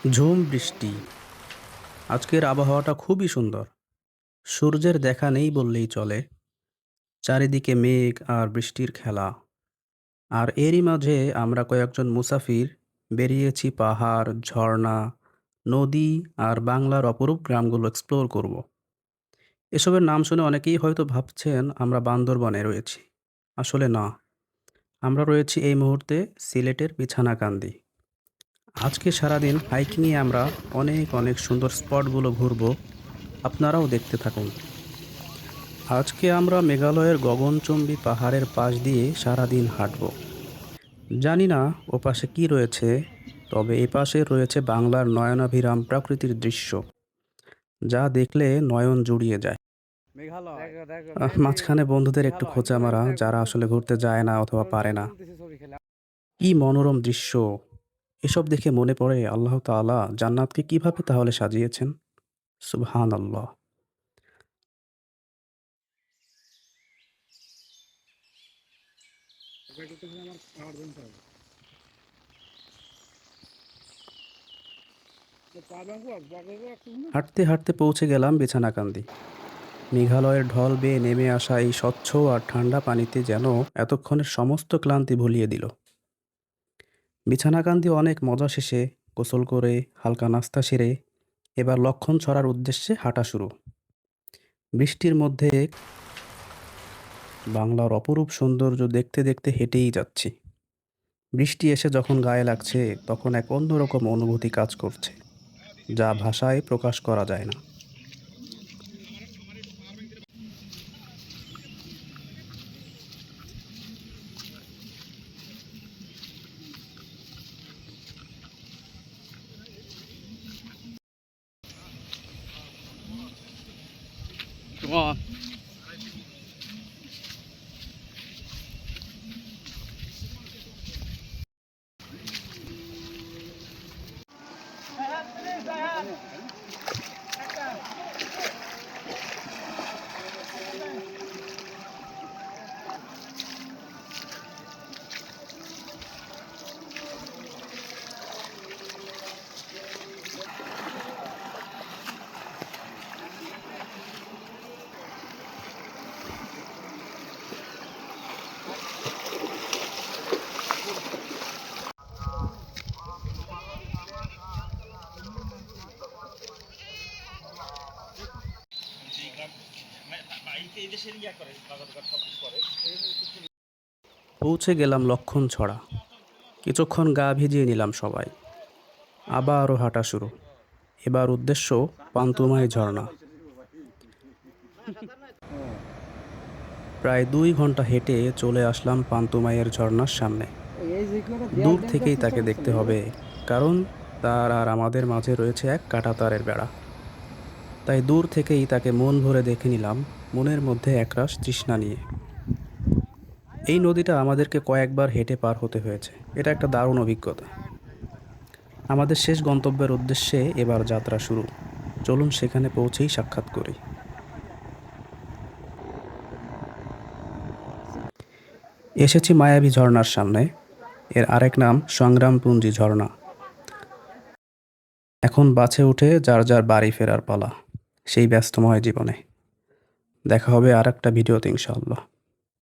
ঝুম বৃষ্টি। আজকের আবহাওয়াটা খুবই সুন্দর। সূর্যের দেখা নেই বললেই চলে। চারিদিকে মেঘ আর বৃষ্টির খেলা। আর এরই মাঝে আমরা কয়েকজন মুসাফির বেরিয়েছি পাহাড়, ঝর্ণা, নদী আর বাংলার অপরূপ গ্রামগুলো এক্সপ্লোর করব। এসবের নাম শুনে অনেকেই হয়তো ভাবছেন আমরা বান্দরবনে রয়েছি। আসলে না, আমরা রয়েছি এই মুহূর্তে সিলেটের বিছানাকান্দি। আজকে সারাদিন হাইকিংয়ে আমরা অনেক অনেক সুন্দর স্পটগুলো ঘুরবো। আপনারাও দেখতে থাকুন। আজকে আমরা মেঘালয়ের গগনচুম্বী পাহাড়ের পাশ দিয়ে সারাদিন হাঁটব। জানি না ওপাশে কি রয়েছে, তবে এপাশে রয়েছে বাংলার নয়নাভিরাম প্রাকৃতিক দৃশ্য, যা দেখলে নয়ন জুড়িয়ে যায়। মেঘালয় মাঝখানে বন্ধুদের একটু মেঘালয় খোঁচা মারা, যারা আসলে ঘুরতে যায় না অথবা পারে না। চলতেছে ছবি খেলা। কি মনোরম দৃশ্য! এসব দেখে মনে পড়ে আল্লাহ তাআলা জান্নাতকে কিভাবে তাহলে সাজিয়েছেন। সুবহানাল্লাহ। হাঁটতে হাঁটতে পৌঁছে গেলাম বিছানাকান্দি। মেঘালয়ের ঢল বেয়ে নেমে আসা এই স্বচ্ছ আর ঠান্ডা পানিতে যেন এতক্ষণের সমস্ত ক্লান্তি ভুলিয়ে দিল। বিছানাকান্দি অনেক মজা শেষে গোসল করে হালকা নাস্তা সেরে এবার লক্ষণ ছড়ার উদ্দেশ্যে হাঁটা শুরু। বৃষ্টির মধ্যে বাংলার অপরূপ সৌন্দর্য দেখতে দেখতে হেঁটেই যাচ্ছি। বৃষ্টি এসে যখন গায়ে লাগছে তখন এক অন্যরকম অনুভূতি কাজ করছে, যা ভাষায় প্রকাশ করা যায় না। পৌঁছে গেলাম লক্ষণ ছড়া। কিছুক্ষণ গা ভিজিয়ে নিলাম সবাই। আবারও হাঁটা শুরু। এবার উদ্দেশ্য পান্তুমাই ঝর্ণা। প্রায় 2 ঘন্টা হেঁটে চলে আসলাম পান্তুমাইয়ের ঝর্ণার সামনে। দূর থেকেই তাকে দেখতে হবে, কারণ তার আর আমাদের মাঝে রয়েছে এক কাঁটাতারের বেড়া। তাই দূর থেকেই তাকে মন ভরে দেখে নিলাম, মনের মধ্যে একরাশ তৃষ্ণা নিয়ে। এই নদীটা আমাদেরকে কয়েকবার হেঁটে পার হতে হয়েছে। এটা একটা দারুণ অভিজ্ঞতা। আমাদের শেষ গন্তব্যের উদ্দেশ্যে এবার যাত্রা শুরু। চলুন সেখানে পৌঁছেই সাক্ষাৎ করি। এসেছি মায়াবী ঝর্ণার সামনে। এর আরেক নাম সংগ্রামপুঞ্জি ঝর্ণা। এখন বাসে উঠে যার যার বাড়ি ফেরার পালা, সেই ব্যস্তময় জীবনে। দেখা হবে আরেকটা ভিডিওতে ইনশাআল্লাহ।